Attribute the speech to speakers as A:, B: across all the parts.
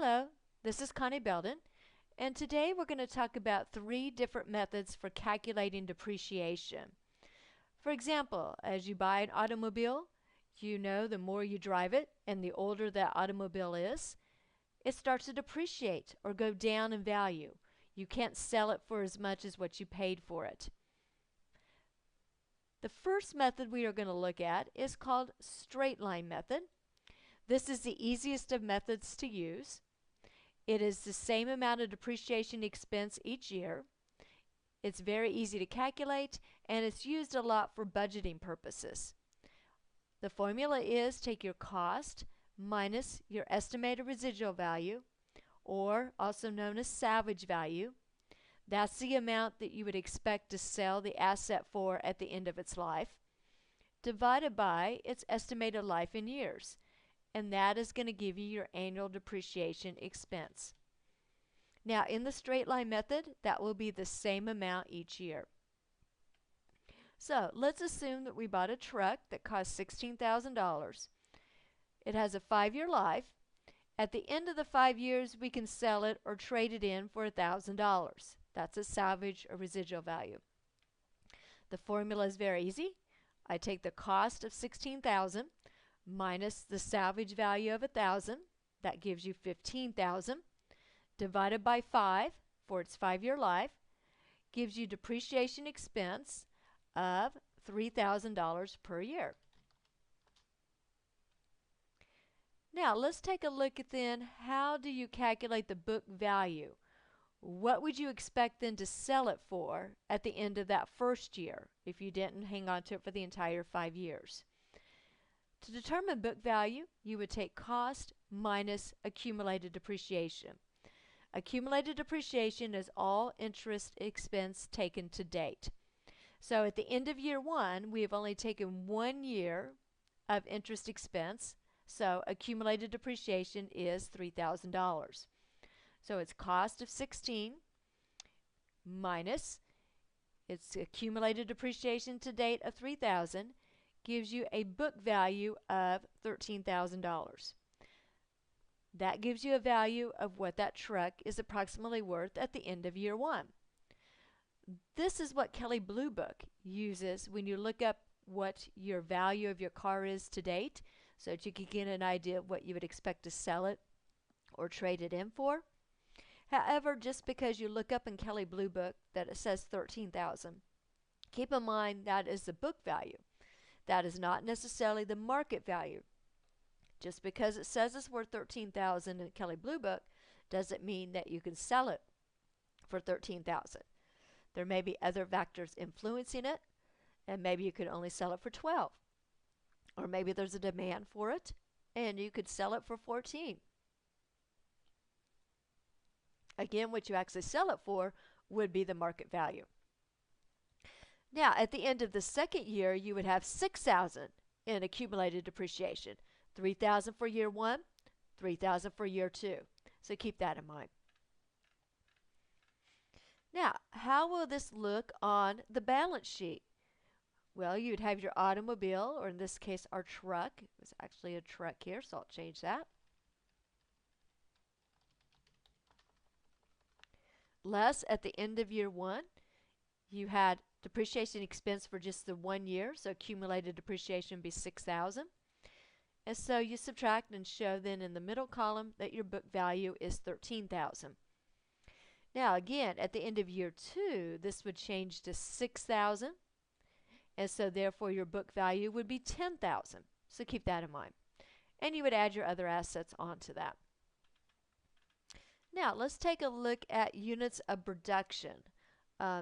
A: Hello, this is Connie Belden, and today we're going to talk about 3 different methods for calculating depreciation. For example, as you buy an automobile, you know the more you drive it and the older that automobile is, it starts to depreciate or go down in value. You can't sell it for as much as what you paid for it. The first method we are going to look at is called straight line method. This is the easiest of methods to use. It is the same amount of depreciation expense each year. It's very easy to calculate, and it's used a lot for budgeting purposes. The formula is take your cost minus your estimated residual value, or also known as salvage value. That's the amount that you would expect to sell the asset for at the end of its life, divided by its estimated life in years. And that is going to give you your annual depreciation expense. Now, in the straight line method, that will be the same amount each year. So, let's assume that we bought a truck that cost $16,000. It has a 5-year life. At the end of the 5 years, we can sell it or trade it in for $1,000. That's a salvage or residual value. The formula is very easy. I take the cost of $16,000 minus the salvage value of $1,000, that gives you $15,000, divided by 5 for its 5-year life, gives you depreciation expense of $3,000 per year. Now let's take a look at then, how do you calculate the book value? What would you expect then to sell it for at the end of that first year if you didn't hang on to it for the entire 5 years? To determine book value, you would take cost minus accumulated depreciation. Accumulated depreciation is all interest expense taken to date. So at the end of year 1, we have only taken 1 year of interest expense, so accumulated depreciation is $3,000. So it's cost of 16 minus its accumulated depreciation to date of $3,000 gives you a book value of $13,000. That gives you a value of what that truck is approximately worth at the end of year 1. This is what Kelley Blue Book uses when you look up what your value of your car is to date, so that you can get an idea of what you would expect to sell it or trade it in for. However, just because you look up in Kelley Blue Book that it says $13,000, keep in mind that is the book value. That is not necessarily the market value. Just because it says it's worth $13,000 in Kelley Blue Book doesn't mean that you can sell it for $13,000. There may be other factors influencing it, and maybe you could only sell it for $12,000. Or maybe there's a demand for it and you could sell it for $14,000. Again, what you actually sell it for would be the market value. Now, at the end of the second year, you would have $6,000 in accumulated depreciation. $3,000 for year 1, $3,000 for year 2. So keep that in mind. Now, how will this look on the balance sheet? Well, you'd have your automobile, or in this case, our truck. It was actually a truck here, so I'll change that. Less at the end of year 1, you had depreciation expense for just the 1 year, so accumulated depreciation would be $6,000. And so you subtract and show then in the middle column that your book value is $13,000. Now again, at the end of year 2, this would change to $6,000, and so therefore your book value would be $10,000. So keep that in mind. And you would add your other assets onto that. Now let's take a look at units of production.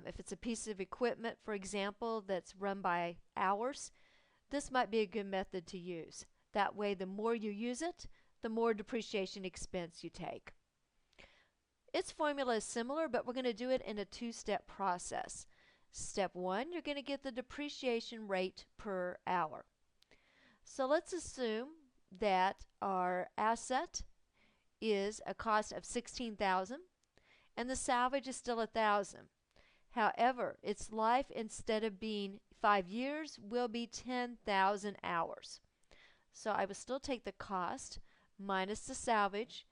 A: If it's a piece of equipment, for example, that's run by hours, this might be a good method to use. That way, the more you use it, the more depreciation expense you take. Its formula is similar, but we're going to do it in a 2-step process. Step 1, you're going to get the depreciation rate per hour. So let's assume that our asset is a cost of $16,000 and the salvage is still $1,000. However, its life, instead of being 5 years, will be 10,000 hours. So I will still take the cost minus the salvage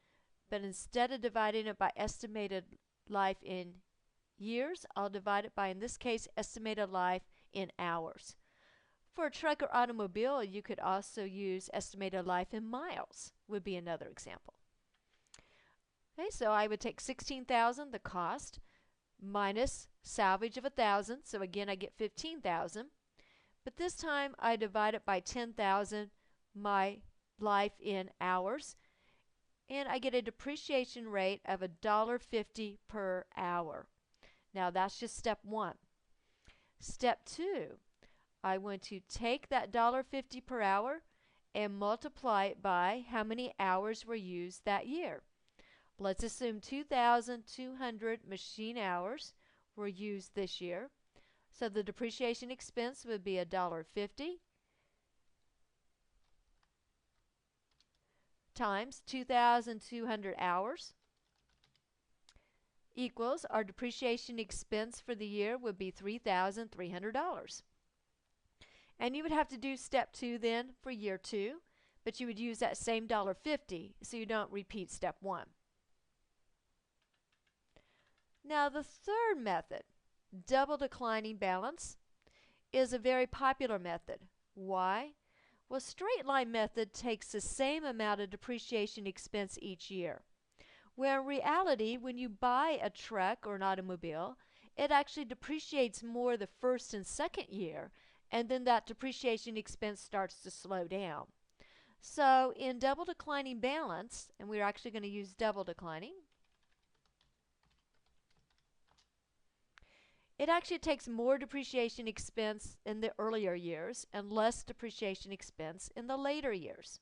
A: but instead of dividing it by estimated life in years, I'll divide it by, in this case, estimated life in hours. For a truck or automobile, you could also use estimated life in miles, would be another example. Okay, so I would take 16,000, the cost, minus salvage of 1,000, so again I get 15,000. But this time I divide it by 10,000, my life in hours, and I get a depreciation rate of $1.50 per hour. Now that's just step one. Step two, I want to take that $1.50 per hour and multiply it by how many hours were used that year. Let's assume 2,200 machine hours were used this year. So the depreciation expense would be $1.50 times 2,200 hours equals our depreciation expense for the year would be $3,300. And you would have to do step two then for year two, but you would use that same $1.50 so you don't repeat step one. Now the third method, double declining balance, is a very popular method. Why? Well, straight line method takes the same amount of depreciation expense each year, where in reality, when you buy a truck or an automobile, it actually depreciates more the first and second year, and then that depreciation expense starts to slow down. So in double declining balance, and we're actually going to use double declining, it actually takes more depreciation expense in the earlier years and less depreciation expense in the later years.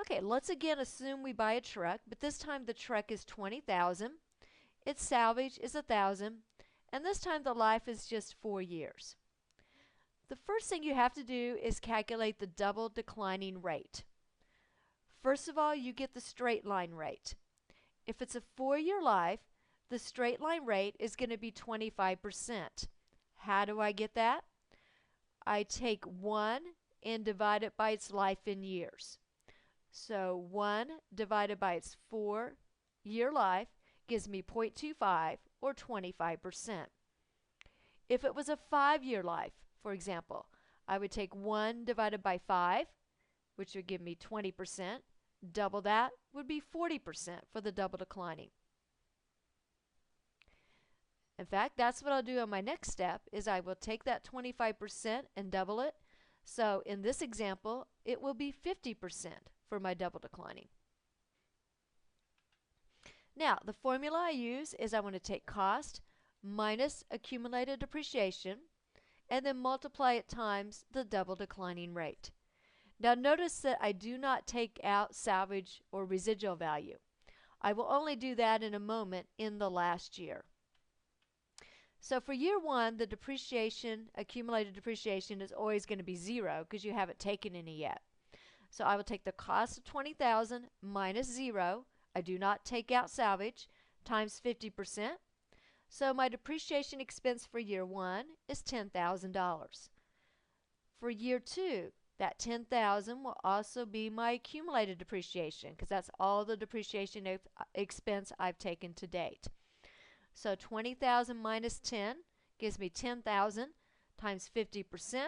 A: Okay, let's again assume we buy a truck, but this time the truck is 20,000, its salvage is 1,000, and this time the life is just 4 years. The first thing you have to do is calculate the double declining rate. First of all, you get the straight line rate. If it's a 4-year life, the straight line rate is going to be 25%. How do I get that? I take 1 and divide it by its life in years. So 1 divided by its 4-year life gives me 0.25 or 25%. If it was a 5-year life, for example, I would take 1 divided by 5, which would give me 20%. Double that would be 40% for the double declining. In fact, that's what I'll do on my next step, is I will take that 25% and double it. So in this example, it will be 50% for my double declining. Now, the formula I use is I want to take cost minus accumulated depreciation and then multiply it times the double declining rate. Now notice that I do not take out salvage or residual value. I will only do that in a moment in the last year. So for year one, the depreciation, accumulated depreciation, is always going to be 0 because you haven't taken any yet. So I will take the cost of 20,000 minus 0. I do not take out salvage, times 50%. So my depreciation expense for year one is $10,000. For year two, that $10,000 will also be my accumulated depreciation because that's all the depreciation expense I've taken to date. So 20,000 minus 10 gives me 10,000 times 50%.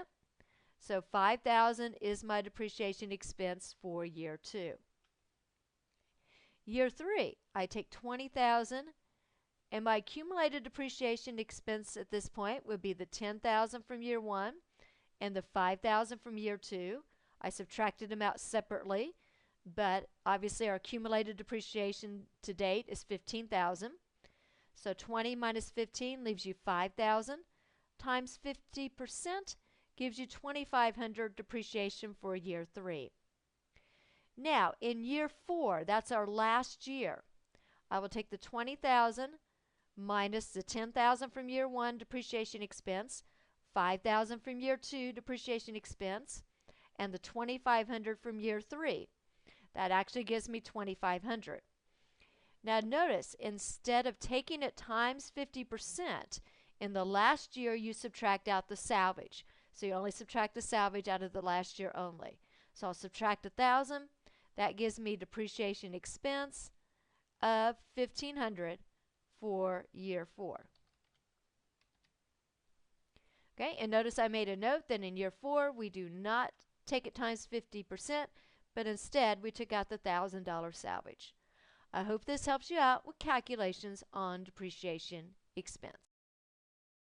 A: So 5,000 is my depreciation expense for year two. Year three, I take 20,000 and my accumulated depreciation expense at this point would be the 10,000 from year one and the 5,000 from year two. I subtracted them out separately, but obviously our accumulated depreciation to date is 15,000. So 20 minus 15 leaves you 5,000 times 50% gives you 2,500 depreciation for year three. Now in year four, that's our last year, I will take the 20,000 minus the 10,000 from year one depreciation expense, 5,000 from year two depreciation expense, and the 2,500 from year three. That actually gives me 2,500. Now notice, instead of taking it times 50%, in the last year you subtract out the salvage. So you only subtract the salvage out of the last year only. So I'll subtract 1,000. That gives me depreciation expense of $1,500 for year 4. Okay, and notice I made a note that in year 4 we do not take it times 50%, but instead we took out the $1,000 salvage. I hope this helps you out with calculations on depreciation expense.